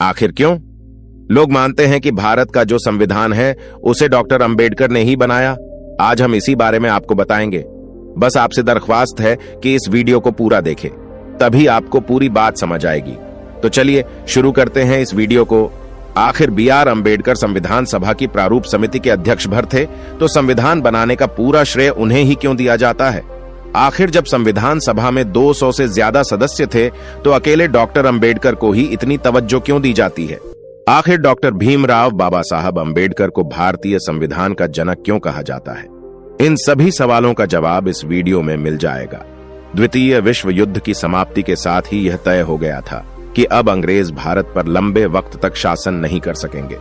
आखिर क्यों? लोग मानते हैं कि भारत का जो संविधान है उसे डॉक्टर अंबेडकर ने ही बनाया। आज हम इसी बारे में आपको बताएंगे। बस आपसे दरख्वास्त है कि इस वीडियो को पूरा देखें, तभी आपको पूरी बात समझ आएगी। तो चलिए शुरू करते हैं इस वीडियो को। आखिर B.R. अंबेडकर संविधान सभा की प्रारूप समिति के अध्यक्ष भर थे, तो संविधान बनाने का पूरा श्रेय उन्हें ही क्यों दिया जाता है? आखिर जब संविधान सभा में 200 से ज्यादा सदस्य थे, तो अकेले डॉक्टर अंबेडकर को ही इतनी तवज्जो क्यों दी जाती है? आखिर डॉक्टर भीमराव बाबा साहब अंबेडकर को भारतीय संविधान का जनक क्यों कहा जाता है? इन सभी सवालों का जवाब इस वीडियो में मिल जाएगा। द्वितीय विश्व युद्ध की समाप्ति के साथ ही यह तय हो गया था कि अब अंग्रेज भारत पर लंबे वक्त तक शासन नहीं कर सकेंगे।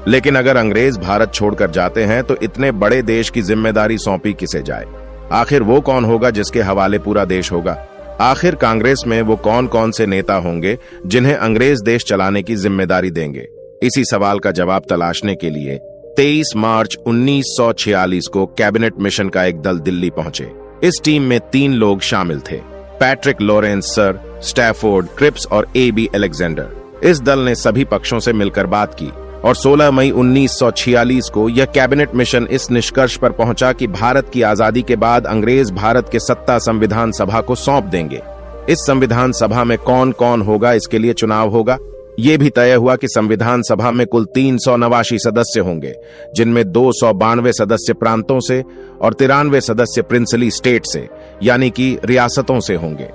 लेकिन अगर अंग्रेज भारत छोड़कर जाते हैं तो इतने बड़े देश की जिम्मेदारी सौंपी किसे जाए? आखिर वो कौन होगा जिसके हवाले पूरा देश होगा? आखिर कांग्रेस में वो कौन कौन से नेता होंगे जिन्हें अंग्रेज देश चलाने की जिम्मेदारी देंगे? इसी सवाल का जवाब तलाशने के लिए 23 मार्च 1946 को कैबिनेट मिशन का एक दल दिल्ली पहुंचे। इस टीम में 3 लोग शामिल थे, Patrick Lawrence, sir Stafford Cripps और A.B. अलेक्जेंडर। इस दल ने सभी पक्षों से मिलकर बात की और 16 मई 1946 को यह कैबिनेट मिशन इस निष्कर्ष पर पहुंचा कि भारत की आजादी के बाद अंग्रेज भारत के सत्ता संविधान सभा को सौंप देंगे। इस संविधान सभा में कौन कौन होगा, इसके लिए चुनाव होगा। ये भी तय हुआ कि संविधान सभा में कुल 389 सदस्य होंगे, जिनमें 292 सदस्य प्रांतों से और 93 सदस्य प्रिंसली स्टेट से यानी कि रियासतों से होंगे।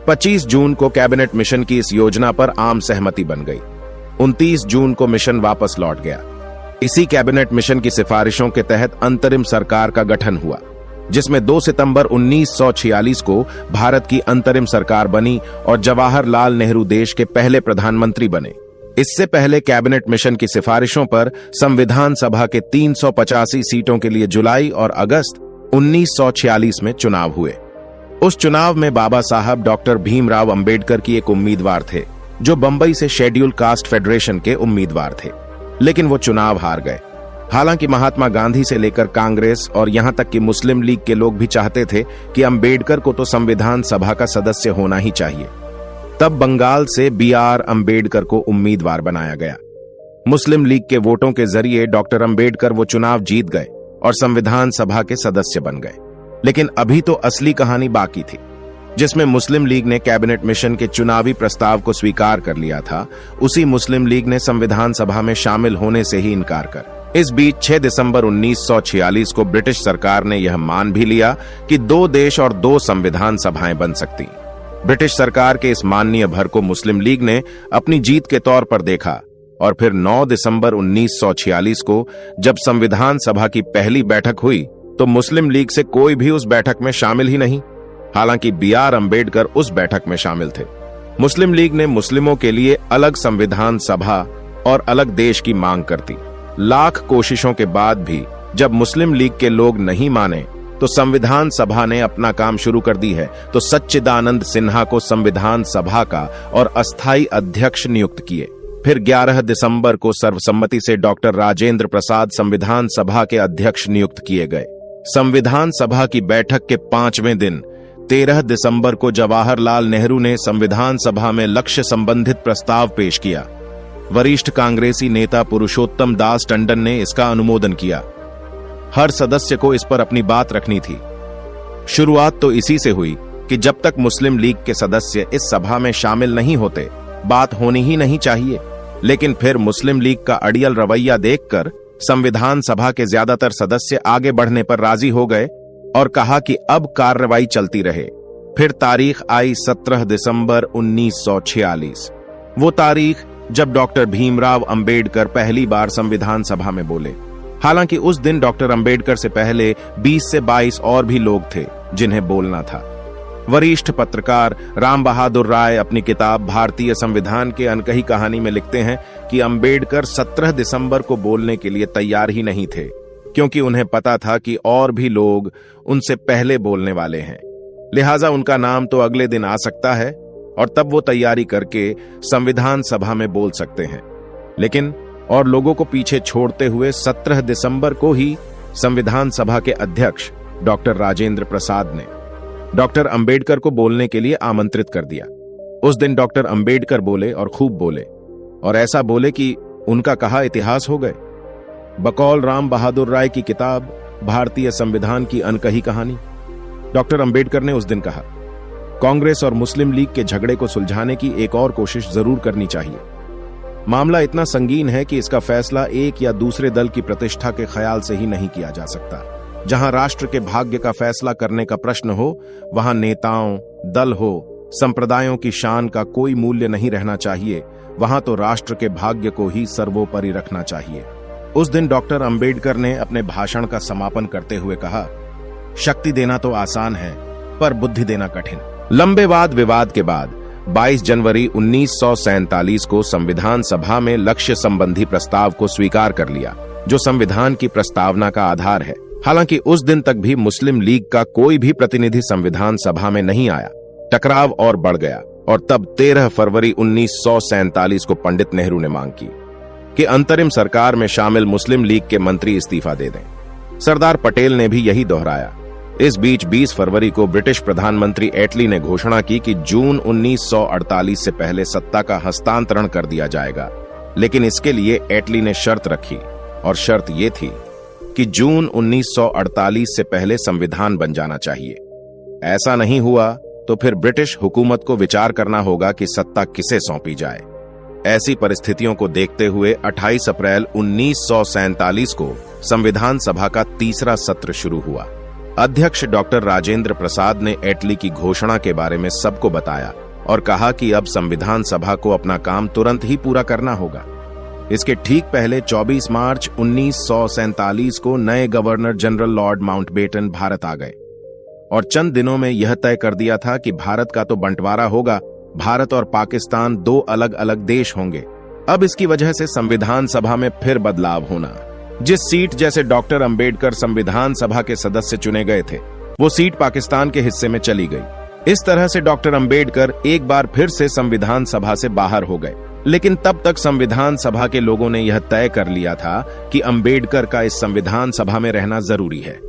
25 जून को कैबिनेट मिशन की इस योजना पर आम सहमति बन गई। 29 जून को मिशन वापस लौट गया। इसी कैबिनेट मिशन की सिफारिशों के तहत अंतरिम सरकार का गठन हुआ, जिसमें 2 सितंबर 1946 को भारत की अंतरिम सरकार बनी और जवाहरलाल नेहरू देश के पहले प्रधानमंत्री बने। इससे पहले कैबिनेट मिशन की सिफारिशों पर संविधान सभा के 385 सीटों के लिए जुलाई और अगस्त 1946 में चुनाव हुए। उस चुनाव में बाबा साहब डॉक्टर भीमराव अंबेडकर की एक उम्मीदवार थे, जो बंबई से शेड्यूल कास्ट फेडरेशन के उम्मीदवार थे, लेकिन वो चुनाव हार गए। हालांकि महात्मा गांधी से लेकर कांग्रेस और यहां तक कि मुस्लिम लीग के लोग भी चाहते थे कि अंबेडकर को तो संविधान सभा का सदस्य होना ही चाहिए। तब बंगाल से B.R. अंबेडकर को उम्मीदवार बनाया गया। मुस्लिम लीग के वोटों के जरिए डॉक्टर अंबेडकर वो चुनाव जीत गए और संविधान सभा के सदस्य बन गए। लेकिन अभी तो असली कहानी बाकी थी, जिसमें मुस्लिम लीग ने कैबिनेट मिशन के चुनावी प्रस्ताव को स्वीकार कर लिया था। उसी मुस्लिम लीग ने संविधान सभा में शामिल होने से ही इनकार कर इस बीच 6 दिसंबर 1946 को ब्रिटिश सरकार ने यह मान भी लिया कि 2 देश और 2 संविधान सभाएं बन सकती। ब्रिटिश सरकार के इस माननीय भर को मुस्लिम लीग ने अपनी जीत के तौर पर देखा और फिर 9 दिसंबर 1946 को जब संविधान सभा की पहली बैठक हुई तो मुस्लिम लीग से कोई भी उस बैठक में शामिल ही नहीं। हालांकि B.R. अंबेडकर उस बैठक में शामिल थे। मुस्लिम लीग ने मुस्लिमों के लिए अलग संविधान सभा और अलग देश की मांग करती। लाख कोशिशों के बाद भी जब मुस्लिम लीग के लोग नहीं माने तो संविधान सभा ने अपना काम शुरू कर दी है, तो सच्चिदानंद सिन्हा को संविधान सभा का और अस्थायी अध्यक्ष नियुक्त किए। फिर 11 दिसंबर को सर्वसम्मति से डॉक्टर राजेंद्र प्रसाद संविधान सभा के अध्यक्ष नियुक्त किए गए। संविधान सभा की बैठक के 5वें दिन 13 दिसंबर को जवाहरलाल नेहरू ने संविधान सभा में लक्ष्य संबंधित प्रस्ताव पेश किया। वरिष्ठ कांग्रेसी नेता पुरुषोत्तम दास टंडन ने इसका अनुमोदन किया। हर सदस्य को इस पर अपनी बात रखनी थी। शुरुआत तो इसी से हुई कि जब तक मुस्लिम लीग के सदस्य इस सभा में शामिल नहीं होते, बात होनी ही नहीं चाहिए। लेकिन फिर मुस्लिम लीग का अड़ियल रवैया देखकर संविधान सभा के ज्यादातर सदस्य आगे बढ़ने पर राजी हो गए और कहा कि अब कार्रवाई चलती रहे। फिर तारीख आई 17 दिसंबर 1946, वो तारीख जब डॉक्टर भीमराव अंबेडकर पहली बार संविधान सभा में बोले। हालांकि उस दिन डॉक्टर अंबेडकर से पहले 20 से 22 और भी लोग थे जिन्हें बोलना था। वरिष्ठ पत्रकार राम बहादुर राय अपनी किताब भारतीय संविधान के अनकही कहानी में लिखते हैं कि अंबेडकर 17 दिसंबर को बोलने के लिए तैयार ही नहीं थे, क्योंकि उन्हें पता था कि और भी लोग उनसे पहले बोलने वाले हैं। लिहाजा उनका नाम तो अगले दिन आ सकता है और तब वो तैयारी करके संविधान सभा में बोल सकते हैं। लेकिन और लोगों को पीछे छोड़ते हुए 17 दिसंबर को ही संविधान सभा के अध्यक्ष डॉक्टर राजेंद्र प्रसाद ने डॉक्टर अंबेडकर को बोलने के लिए आमंत्रित कर दिया। उस दिन डॉक्टर अंबेडकर बोले और खूब बोले। और ऐसा बोले कि उनका कहा इतिहास हो गए। बकौल राम बहादुर राय की किताब भारतीय संविधान की अनकही कहानी, डॉक्टर अंबेडकर ने उस दिन कहा, कांग्रेस और मुस्लिम लीग के झगड़े को सुलझाने की एक और कोशिश जरूर करनी चाहिए। मामला इतना संगीन है कि इसका फैसला एक या दूसरे दल की प्रतिष्ठा के ख्याल से ही नहीं किया जा सकता। जहां राष्ट्र के भाग्य का फैसला करने का प्रश्न हो, वहां नेताओं, दल हो, संप्रदायों की शान का कोई मूल्य नहीं रहना चाहिए। वहां तो राष्ट्र के भाग्य को ही सर्वोपरि रखना चाहिए। उस दिन डॉक्टर अंबेडकर ने अपने भाषण का समापन करते हुए कहा, शक्ति देना तो आसान है, पर बुद्धि देना कठिन। लंबे वाद विवाद के बाद 22 जनवरी 1947 को संविधान सभा में लक्ष्य संबंधी प्रस्ताव को स्वीकार कर लिया, जो संविधान की प्रस्तावना का आधार है। हालांकि उस दिन तक भी मुस्लिम लीग का कोई भी प्रतिनिधि संविधान सभा में नहीं आया। टकराव और बढ़ गया और तब 13 फरवरी 1947 को पंडित नेहरू ने मांग की कि अंतरिम सरकार में शामिल मुस्लिम लीग के मंत्री इस्तीफा दे दें। सरदार पटेल ने भी यही दोहराया। इस बीच 20 फरवरी को ब्रिटिश प्रधानमंत्री एटली ने घोषणा की कि जून 1948 से पहले सत्ता का हस्तांतरण कर दिया जाएगा, लेकिन इसके लिए एटली ने शर्त रखी, और शर्त यह थी कि जून 1948 से पहले संविधान बन जाना चाहिए। ऐसा नहीं हुआ तो फिर ब्रिटिश हुकूमत को विचार करना होगा कि सत्ता किसे सौंपी जाए। ऐसी परिस्थितियों को देखते हुए 28 अप्रैल 1947 को संविधान सभा का तीसरा सत्र शुरू हुआ। अध्यक्ष डॉक्टर राजेंद्र प्रसाद ने एटली की घोषणा के बारे में सबको बताया और कहा कि अब संविधान सभा को अपना काम तुरंत ही पूरा करना होगा। इसके ठीक पहले 24 मार्च 1947 को नए governor general Lord Mountbatten Bharat आ गए और चंद दिनों में यह तय कर दिया था कि भारत का तो बंटवारा होगा, भारत और पाकिस्तान दो अलग अलग देश होंगे। अब इसकी वजह से संविधान सभा में फिर बदलाव होना। जिस सीट जैसे डॉक्टर अंबेडकर संविधान सभा के सदस्य चुने गए थे, वो सीट पाकिस्तान के हिस्से में चली गई। इस तरह से डॉक्टर अंबेडकर एक बार फिर से संविधान सभा से बाहर हो गए। लेकिन तब तक संविधान सभा के लोगों ने यह तय कर लिया था कि अंबेडकर का इस संविधान सभा में रहना जरूरी है।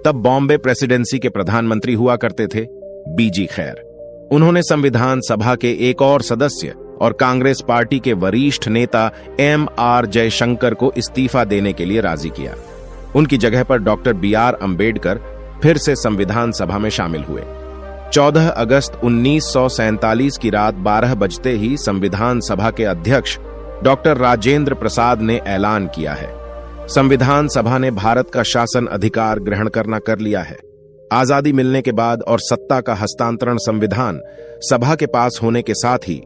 तब बॉम्बे प्रेसिडेंसी के प्रधानमंत्री हुआ करते थे बीजी खैर। उन्होंने संविधान सभा के एक और सदस्य और कांग्रेस पार्टी के वरिष्ठ नेता M.R. जयशंकर को इस्तीफा देने के लिए राजी किया। उनकी जगह पर डॉक्टर B.R. अंबेडकर फिर से संविधान सभा में शामिल हुए। 14 अगस्त 1947 की रात 12 बजते ही संविधान सभा के अध्यक्ष डॉक्टर राजेंद्र प्रसाद ने ऐलान किया है, संविधान सभा ने भारत का शासन अधिकार ग्रहण करना कर लिया है। आजादी मिलने के बाद और सत्ता का हस्तांतरण संविधान सभा के पास होने के साथ ही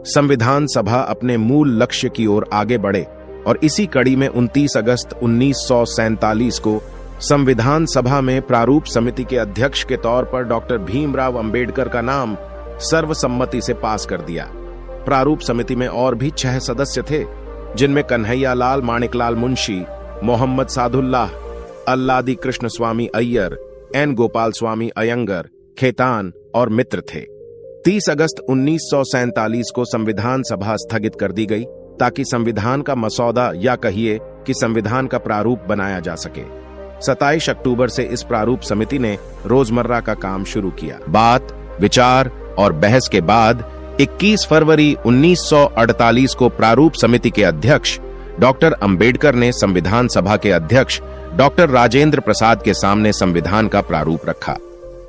संविधान सभा अपने मूल लक्ष्य की ओर आगे बढ़े और इसी कड़ी में 29 अगस्त 1947 को संविधान सभा में प्रारूप समिति के अध्यक्ष के तौर पर डॉक्टर भीमराव अंबेडकर का नाम सर्वसम्मति से पास कर दिया। प्रारूप समिति में और भी 6 सदस्य थे, जिनमें कन्हैयालाल माणिकलाल मुंशी, मोहम्मद सादुल्लाह, अल्लादी कृष्ण स्वामी अय्यर, एन गोपाल स्वामी अयंगर, खेतान और मित्र थे। 30 अगस्त 1947 को संविधान सभा स्थगित कर दी गई ताकि संविधान का मसौदा या कहिए कि संविधान का प्रारूप बनाया जा सके। 27 अक्टूबर से इस प्रारूप समिति ने रोजमर्रा का काम शुरू किया। बात, विचार और बहस के बाद 21 फरवरी 1948 को प्रारूप समिति के अध्यक्ष डॉक्टर अंबेडकर ने संविधान सभा के अध्यक्ष डॉक्टर राजेंद्र प्रसाद के सामने संविधान का प्रारूप रखा।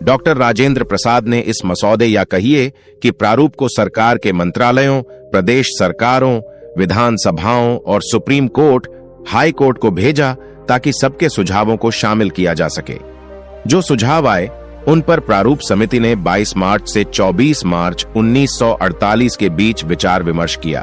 डॉक्टर राजेंद्र प्रसाद ने इस मसौदे या कहिए कि प्रारूप को सरकार के मंत्रालयों, प्रदेश सरकारों, विधान सभाओं और सुप्रीम कोर्ट, हाई कोर्ट को भेजा ताकि सबके सुझावों को शामिल किया जा सके। जो सुझाव आए उन पर प्रारूप समिति ने 22 मार्च से 24 मार्च 1948 के बीच विचार विमर्श किया।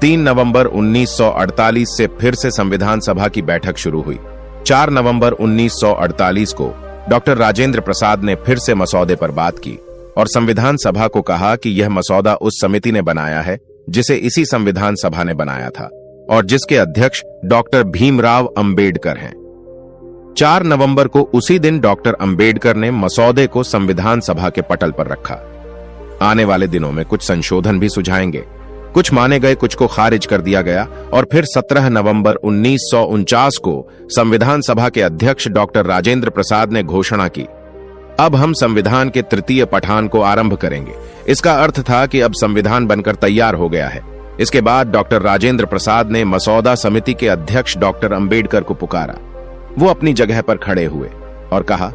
3 नवंबर 1948 से फिर से संविधान सभा की बैठक शुरू हुई। 4 नवंबर 1948 को डॉक्टर राजेंद्र प्रसाद ने फिर से मसौदे पर बात की और संविधान सभा को कहा कि यह मसौदा उस समिति ने बनाया है जिसे इसी संविधान सभा ने बनाया था और जिसके अध्यक्ष डॉक्टर भीमराव अंबेडकर हैं। 4 नवंबर को उसी दिन डॉक्टर अंबेडकर ने मसौदे को संविधान सभा के पटल पर रखा। आने वाले दिनों में कुछ संशोधन भी सुझाएंगे। कुछ माने गए, कुछ को खारिज कर दिया गया और फिर 17 नवंबर 1949 को संविधान सभा के अध्यक्ष डॉक्टर राजेंद्र प्रसाद ने घोषणा की, अब हम संविधान के तृतीय पठान को आरंभ करेंगे। इसका अर्थ था कि अब संविधान बनकर तैयार हो गया है। इसके बाद डॉक्टर राजेंद्र प्रसाद ने मसौदा समिति के अध्यक्ष डॉक्टर अंबेडकर को पुकारा। वो अपनी जगह पर खड़े हुए और कहा,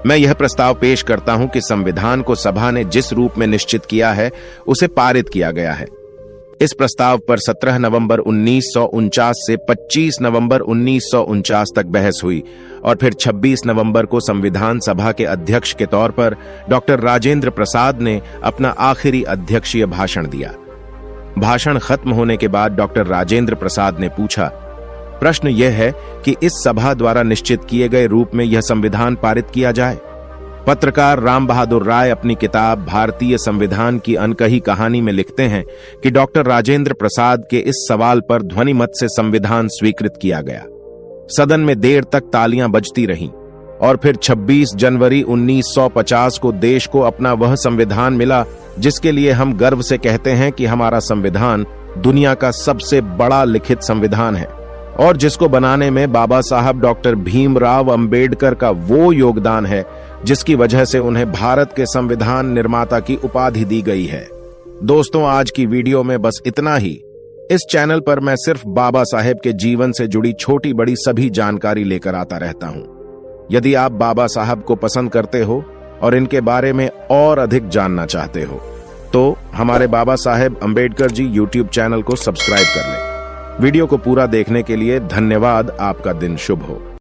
मैं यह प्रस्ताव पेश करता हूं कि संविधान को सभा ने जिस रूप में निश्चित किया है उसे पारित किया गया है। इस प्रस्ताव पर 17 नवंबर 1949 से 25 नवंबर 1949 तक बहस हुई और फिर 26 नवंबर को संविधान सभा के अध्यक्ष के तौर पर डॉक्टर राजेंद्र प्रसाद ने अपना आखिरी अध्यक्षीय भाषण दिया। भाषण खत्म होने के बाद डॉक्टर राजेंद्र प्रसाद ने पूछा, प्रश्न यह है कि इस सभा द्वारा निश्चित किए गए रूप में यह संविधान पारित किया जाए। पत्रकार राम बहादुर राय अपनी किताब भारतीय संविधान की अनकही कहानी में लिखते हैं कि डॉक्टर राजेंद्र प्रसाद के इस सवाल पर ध्वनिमत से संविधान स्वीकृत किया गया। सदन में देर तक तालियां बजती रहीं और फिर 26 जनवरी 1950 को देश को अपना वह संविधान मिला जिसके लिए हम गर्व से कहते हैं कि हमारा संविधान दुनिया का सबसे बड़ा लिखित संविधान है और जिसको बनाने में बाबा साहब डॉक्टर भीमराव अंबेडकर का वो योगदान है जिसकी वजह से उन्हें भारत के संविधान निर्माता की उपाधि दी गई है। दोस्तों, आज की वीडियो में बस इतना ही। इस चैनल पर मैं सिर्फ बाबा साहेब के जीवन से जुड़ी छोटी बड़ी सभी जानकारी लेकर आता रहता हूं। यदि आप बाबा साहब को पसंद करते हो और इनके बारे में और अधिक जानना चाहते हो तो हमारे बाबा साहेब अंबेडकर जी यूट्यूब चैनल को सब्सक्राइब कर लें। वीडियो को पूरा देखने के लिए धन्यवाद। आपका दिन शुभ हो।